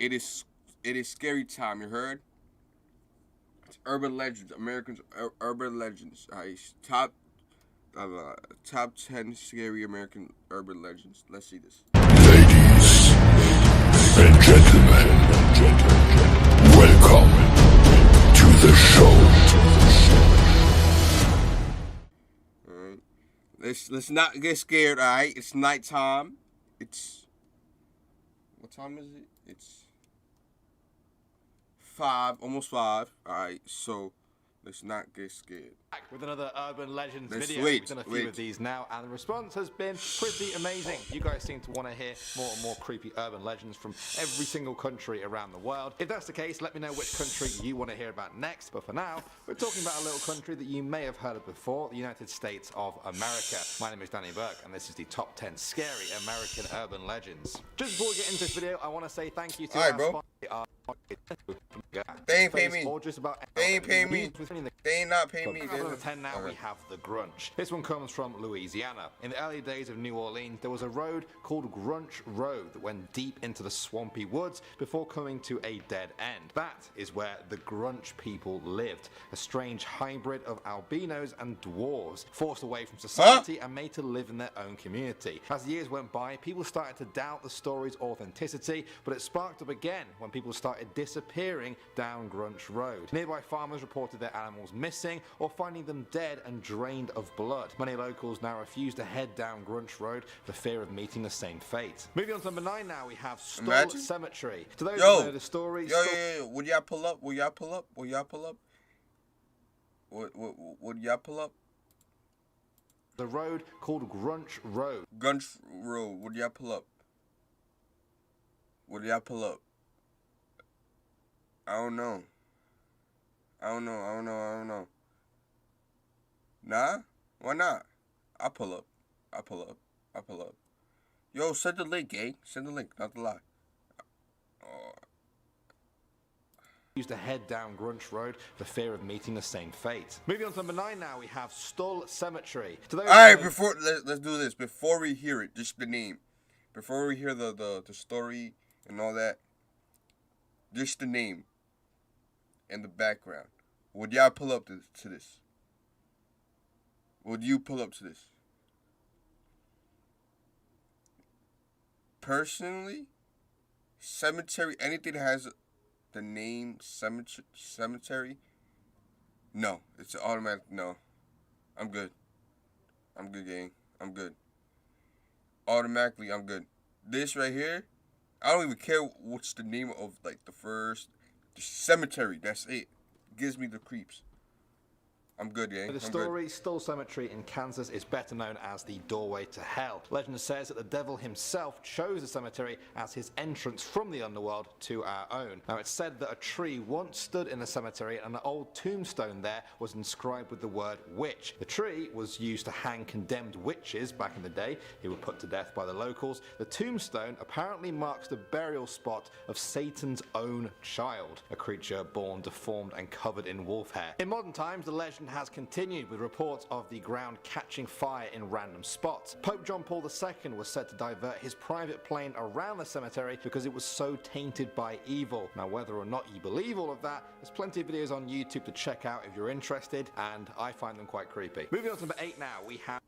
it is scary time. You heard? It's urban legends, Americans urban legends. Top 10 scary American urban legends. Let's see this. Ladies and gentlemen, welcome to the show. All right. Let's not get scared. All right. It's nighttime. It's what time is it? It's 5, almost 5. All right. So let's not get scared. Back with another Urban Legends Let's video. wait, We've done a few wait. of these now, and the response has been pretty amazing. You guys seem to want to hear more and more creepy urban legends from every single country around the world. If that's the case, let me know which country you want to hear about next. But for now, we're talking about a little country that you may have heard of before, the United States of America. My name is Danny Burke, and this is the top 10 scary American urban legends. Just before we get into this video, I want to say thank you to All right, our bro. They ain't paying me. Or just about They ain't paying me. They ain't not paying me. Number 10 now, we have the Grunch. This one comes from Louisiana. In the early days of New Orleans, there was a road called Grunch Road that went deep into the swampy woods before coming to a dead end. That is where the Grunch people lived, a strange hybrid of albinos and dwarves, forced away from society and made to live in their own community. As the years went by, people started to doubt the story's authenticity, but it sparked up again when people started disappearing down Grunch Road. Nearby farmers reported their animals missing or finding them dead and drained of blood. Many locals now refuse to head down Grunch Road for fear of meeting the same fate. Moving on to number 9 now, we have Stoll Cemetery. To those who know the story, yo, would y'all pull up? Would y'all pull up? Would y'all pull up? Would y'all pull up? The road called Grunch Road. Grunch Road. Would y'all pull up? Would y'all pull up? I don't know. I don't know. Nah? Why not? I'll pull up. Yo, send the link, gang. Send the link, not the lie. Used to head down Grunch Road for fear of meeting the same fate. Moving on to number 9 now, we have Stoll Cemetery. Alright, let's do this. Before we hear it, just the name. Before we hear the story and all that, just the name and the background. Would y'all pull up to this? Would you pull up to this? Personally, cemetery, anything that has the name cemetery, no. It's an automatic no. I'm good. Gang. I'm good. Automatically, I'm good. This right here, I don't even care what's the name of, like, the cemetery. That's it. Gives me the creeps. I'm good, gang. The story, Stoll Cemetery in Kansas, is better known as the doorway to hell. Legend says that the devil himself chose the cemetery as his entrance from the underworld to our own. Now, it's said that a tree once stood in the cemetery and an old tombstone there was inscribed with the word witch. The tree was used to hang condemned witches back in the day who were put to death by the locals. The tombstone apparently marks the burial spot of Satan's own child, a creature born deformed and covered in wolf hair. In modern times, the legend has continued with reports of the ground catching fire in random spots. Pope John Paul II was said to divert his private plane around the cemetery because it was so tainted by evil. Now, whether or not you believe all of that, there's plenty of videos on YouTube to check out if you're interested, and I find them quite creepy. Moving on to number 8 now, we have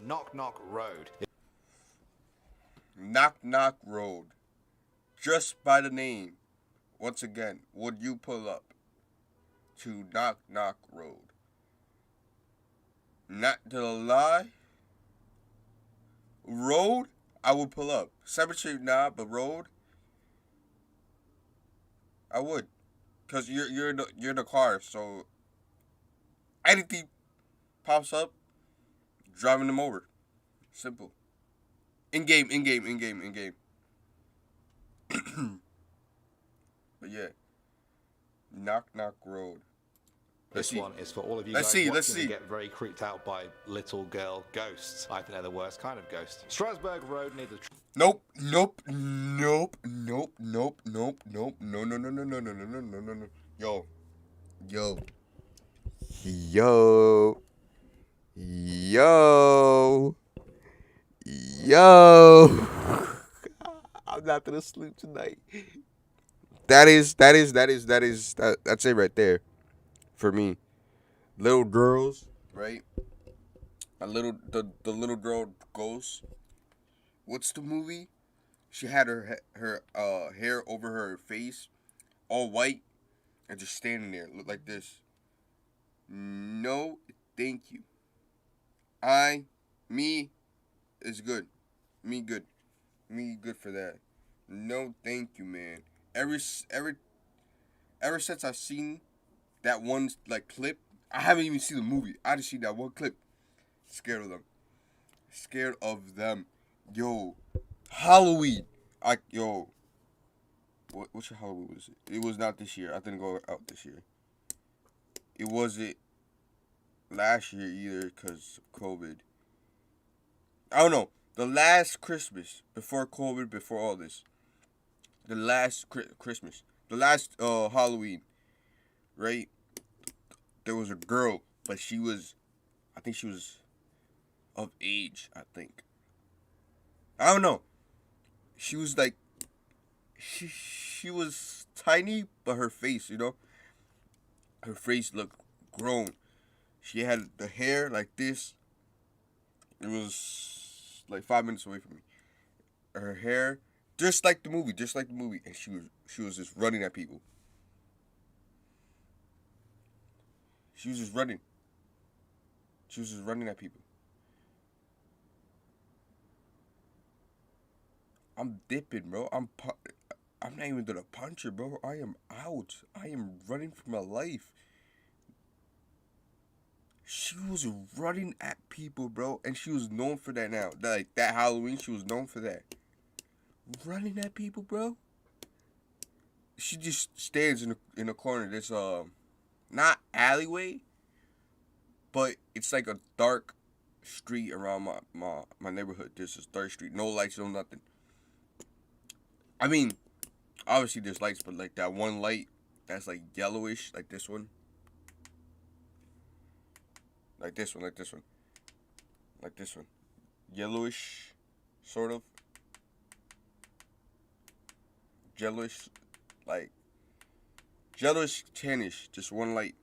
Knock Knock Road. Knock Knock Road. Just by the name, once again, would you pull up to Knock Knock Road? Not to lie. Road, I would pull up. Cemetery, nah, but road, I would, cause you're in the car, so anything pops up, driving them over. Simple. In game. But yeah, Knock Knock Road. This one is for all of you guys watching who get very creeped out by little girl ghosts. I think they're the worst kind of ghost. Strasburg Road near the... Nope. No. Yo. I'm not gonna sleep tonight. That's it right there for me. Little girls, right? The little girl Ghost. What's the movie? She had her hair over her face, all white, and just standing there, look like this. No, thank you. Me is good. Me good. Me good for that. No, thank you, man. Ever since I've seen that one like clip, I haven't even seen the movie. I just seen that one clip. Scared of them. Scared of them. Yo, Halloween. What's your Halloween was it? It was not this year. I didn't go out this year. It wasn't last year either because of COVID. I don't know. The last Christmas before COVID, before all this. The last Christmas. The last Halloween. Right? There was a girl, but I think she was of age, I think. I don't know. She was like, she was tiny, but her face, her face looked grown. She had the hair like this. It was like 5 minutes away from me. Her hair, just like the movie, and she was just running at people. She was just running. She was just running at people. I'm dipping, bro. I'm not even gonna punch her, bro. I am out. I am running for my life. She was running at people, bro, and she was known for that now. Like that Halloween, she was known for that. Running at people, bro. She just stands in a corner. There's not alleyway, but it's like a dark street around my neighborhood. There's this dark street, no lights, no nothing. I mean, obviously there's lights, but like that one light that's like yellowish, like this one. Like this one. Yellowish, sort of. Yellowish, like, yellowish, tannish, just one light.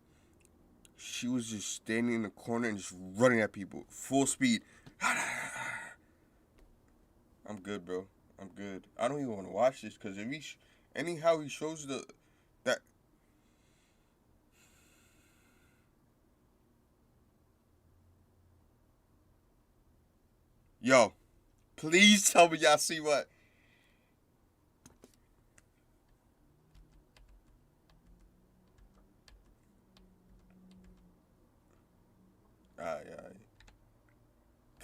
She was just standing in the corner and just running at people, full speed. I'm good, bro. I'm good. I don't even want to watch this because if anyhow he shows that. Yo, please tell me y'all see what. Alright.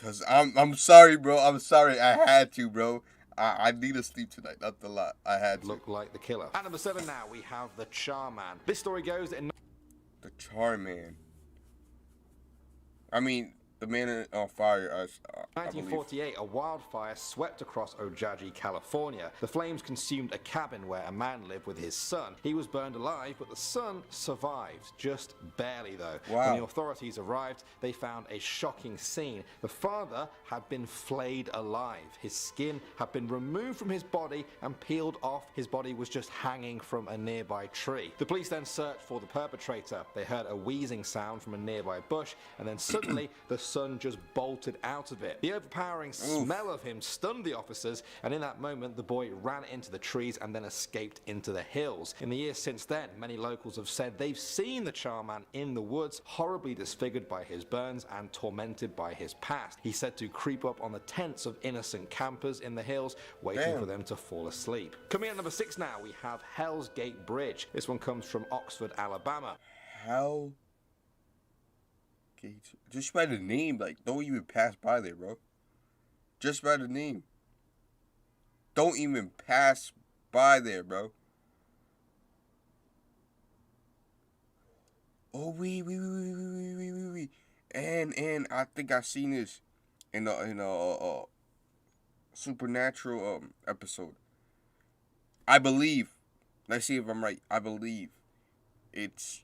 Cause I'm sorry, bro. I'm sorry. I had to, bro. I need to sleep tonight. That's a lot. I had to. Look like the killer. At number 7 now, we have the Charman. This story goes that in The Charman. I mean, the man on fire. I believe. 1948, a wildfire swept across Ojai, California. The flames consumed a cabin where a man lived with his son. He was burned alive, but the son survived, just barely though. Wow. When the authorities arrived, they found a shocking scene. The father had been flayed alive. His skin had been removed from his body and peeled off. His body was just hanging from a nearby tree. The police then searched for the perpetrator. They heard a wheezing sound from a nearby bush, and then suddenly the son just bolted out of it. The overpowering smell of him stunned the officers, and in that moment the boy ran into the trees and then escaped into the hills. In the years since then, many locals have said they've seen the Charman in the woods, horribly disfigured by his burns and tormented by his past. He's said to creep up on the tents of innocent campers in the hills, waiting for them to fall asleep. Coming at number 6 now, we have Hell's Gate Bridge. This one comes from Oxford, Alabama. Hell Gate. Just by the name, like, don't even pass by there, bro. Just by the name. Don't even pass by there, bro. Oh, wait. And I think I seen this in a Supernatural episode. I believe. Let's see if I'm right. I believe it's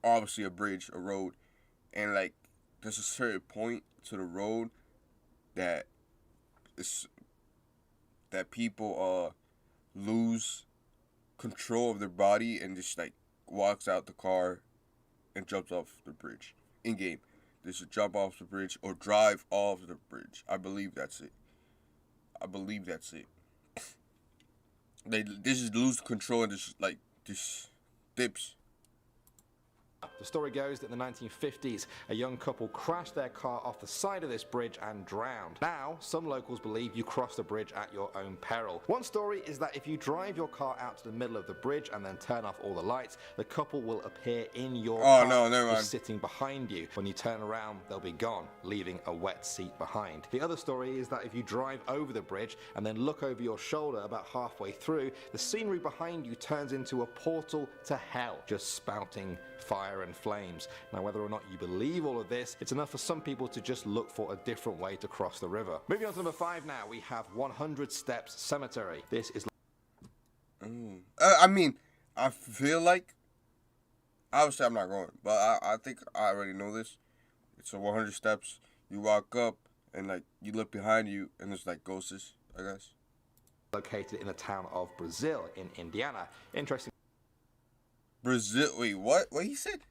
obviously a bridge, a road, and like there's a certain point to the road that people lose control of their body and just like walks out the car and jumps off the bridge in game. They should jump off the bridge or drive off the bridge. I believe that's it. They just lose control and just dips. The story goes that in the 1950s, a young couple crashed their car off the side of this bridge and drowned. Now, some locals believe you cross the bridge at your own peril. One story is that if you drive your car out to the middle of the bridge and then turn off all the lights, the couple will appear in your car, no, never mind. sitting behind you. When you turn around, they'll be gone, leaving a wet seat behind. The other story is that if you drive over the bridge and then look over your shoulder about halfway through, the scenery behind you turns into a portal to hell, just spouting fire and flames. Now, whether or not you believe all of this, it's enough for some people to just look for a different way to cross the river. Moving on to number 5 now, we have 100 Steps Cemetery. This is... I mean, I feel like, obviously I'm not going, but I think I already know this. It's a 100 steps. You walk up and like you look behind you and there's like ghosts, I guess. Located in the town of Brazil in Indiana. Interesting. Brazil, wait, what? What he said?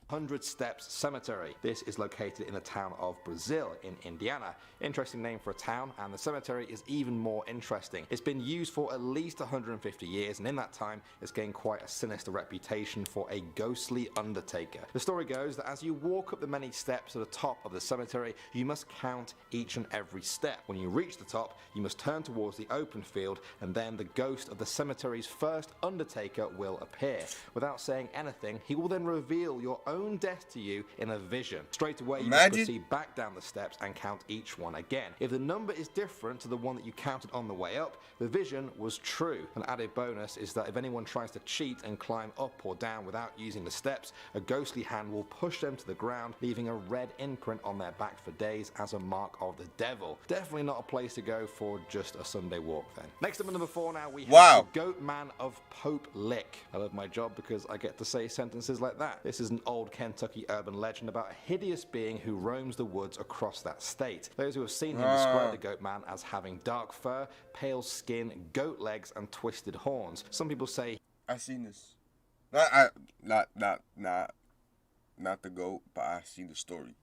100 Steps Cemetery. This is located in the town of Brazil in Indiana. Interesting name for a town, and the cemetery is even more interesting. It's been used for at least 150 years, and in that time, it's gained quite a sinister reputation for a ghostly undertaker. The story goes that as you walk up the many steps to the top of the cemetery, you must count each and every step. When you reach the top, you must turn towards the open field, and then the ghost of the cemetery's first undertaker will appear. Without saying anything, he will then reveal your own death to you in a vision. Straight away, you must proceed back down the steps and count each one again. If the number is different to the one that you counted on the way up, the vision was true. An added bonus is that if anyone tries to cheat and climb up or down without using the steps, a ghostly hand will push them to the ground, leaving a red imprint on their back for days as a mark of the devil. Definitely not a place to go for just a Sunday walk then. Next up at number 4 now, we have the Goat Man of Pope Lick. I love my job because I get to say sentences like that. This is an old Kentucky urban legend about a hideous being who roams the woods across that state. Those who have seen him describe the Goat Man as having dark fur, pale skin, goat legs, and twisted horns. Some people say... I've seen this. Not the goat, but I've seen the story.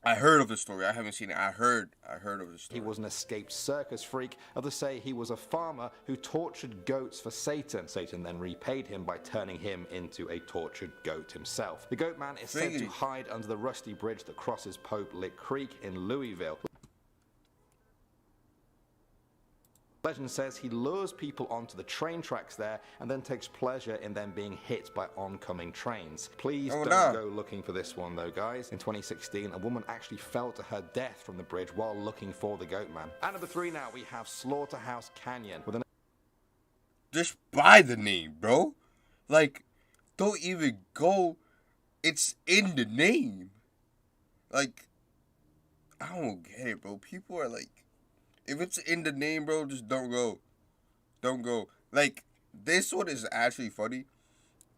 I heard of the story. I haven't seen it. I heard of the story. He was an escaped circus freak. Others say he was a farmer who tortured goats for Satan. Satan then repaid him by turning him into a tortured goat himself. The Goat Man is said to hide under the rusty bridge that crosses Pope Lick Creek in Louisville. Legend says he lures people onto the train tracks there and then takes pleasure in them being hit by oncoming trains. Please don't go looking for this one though, guys. In 2016, a woman actually fell to her death from the bridge while looking for the Goat Man. At number 3 now, we have Slaughterhouse Canyon. With an... Just buy the name, bro. Like, don't even go. It's in the name. Like, I don't get it, bro. People are like, if it's in the name, bro, just don't go. Don't go. Like, this one is actually funny.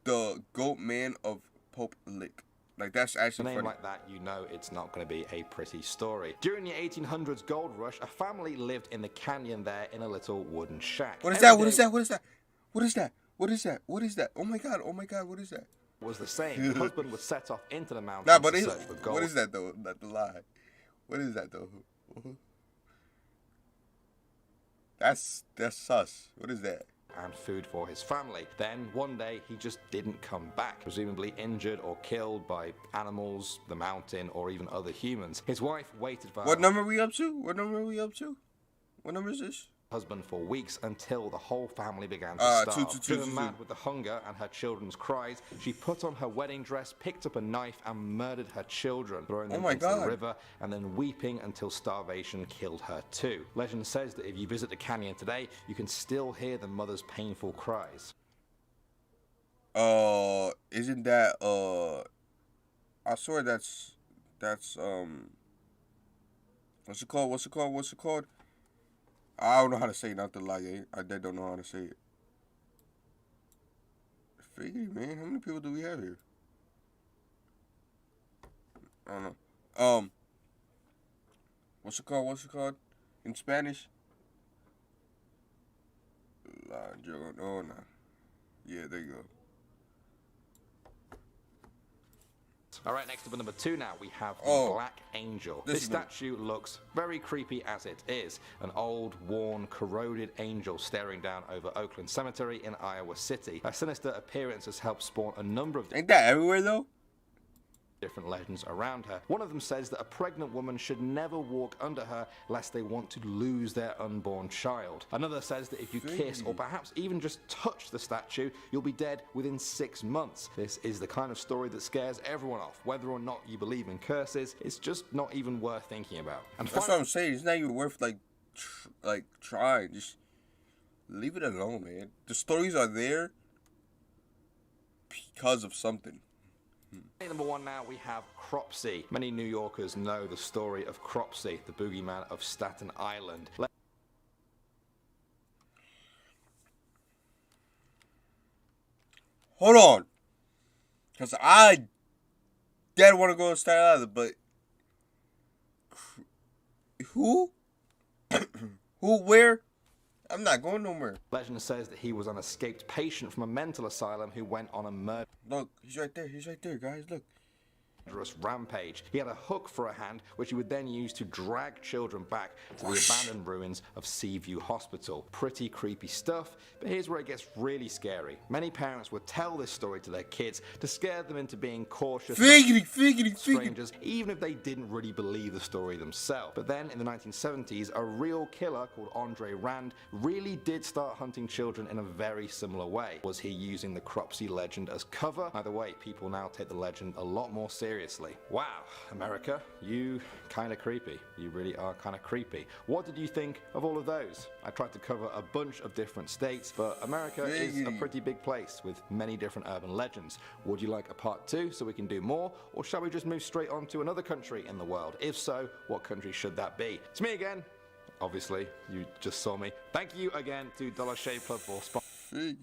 The Goat Man of Pope Lick. Like, that's actually funny. A name like that, you know it's not going to be a pretty story. During the 1800s gold rush, a family lived in the canyon there in a little wooden shack. What is that? What is that? What is that? What is that? What is that? What is that? Oh my god, what is that? Was the same. The husband would set off into the mountains to search for gold. What is that though? That's a lie. What is that though? That's sus. What is that? And food for his family. Then one day he just didn't come back, presumably injured or killed by animals, the mountain, or even other humans. His wife waited for What number are we up to? What number are we up to? What number is this? Husband for weeks until the whole family began to starve. Driven mad with the hunger and her children's cries, she put on her wedding dress, picked up a knife, and murdered her children, throwing them into the river, and then weeping until starvation killed her too. Legend says that if you visit the canyon today, you can still hear the mother's painful cries. Isn't that I swear that's what's it called? I don't know how to say it, not to lie, I don't know how to say it. Figure, man, how many people do we have here? I don't know. What's it called in Spanish? Joe. No, nah. Yeah, there you go. All right, next up at number 2 now, we have the Oh. Black Angel. This This is good. statue looks very creepy as it is. An old, worn, corroded angel staring down over Oakland Cemetery in Iowa City. Her sinister appearance has helped spawn a number of Ain't that everywhere though? different legends around her. One of them says that a pregnant woman should never walk under her lest they want to lose their unborn child. Another says that if you kiss or perhaps even just touch the statue, you'll be dead within 6 months. This is the kind of story that scares everyone off. Whether or not you believe in curses, it's just not even worth thinking about. And That's what I'm saying. It's not even worth like trying. Just leave it alone, man. The stories are there because of something. At number 1 now, we have Cropsey. Many New Yorkers know the story of Cropsey, the boogeyman of Staten Island. Hold on, because I did want to go to Staten Island, but who, who, where? I'm not going nowhere. Legend says that he was an escaped patient from a mental asylum who went on a Look, he's right there. He's right there, guys. Look. murderous rampage. He had a hook for a hand, which he would then use to drag children back to the abandoned ruins of Seaview Hospital. Pretty creepy stuff, but here's where it gets really scary. Many parents would tell this story to their kids to scare them into being cautious about Figgity. strangers, even if they didn't really believe the story themselves. But then, in the 1970s, a real killer called Andre Rand really did start hunting children in a very similar way. Was he using the Cropsey legend as cover? Either way, people now take the legend a lot more seriously. Wow, America, you kinda creepy. You really are kinda creepy. What did you think of all of those? I tried to cover a bunch of different states, but America is a pretty big place with many different urban legends. Would you like a part 2 so we can do more, or shall we just move straight on to another country in the world? If so, what country should that be? It's me again. Obviously, you just saw me. Thank you again to Dollar Shave Club for sponsoring.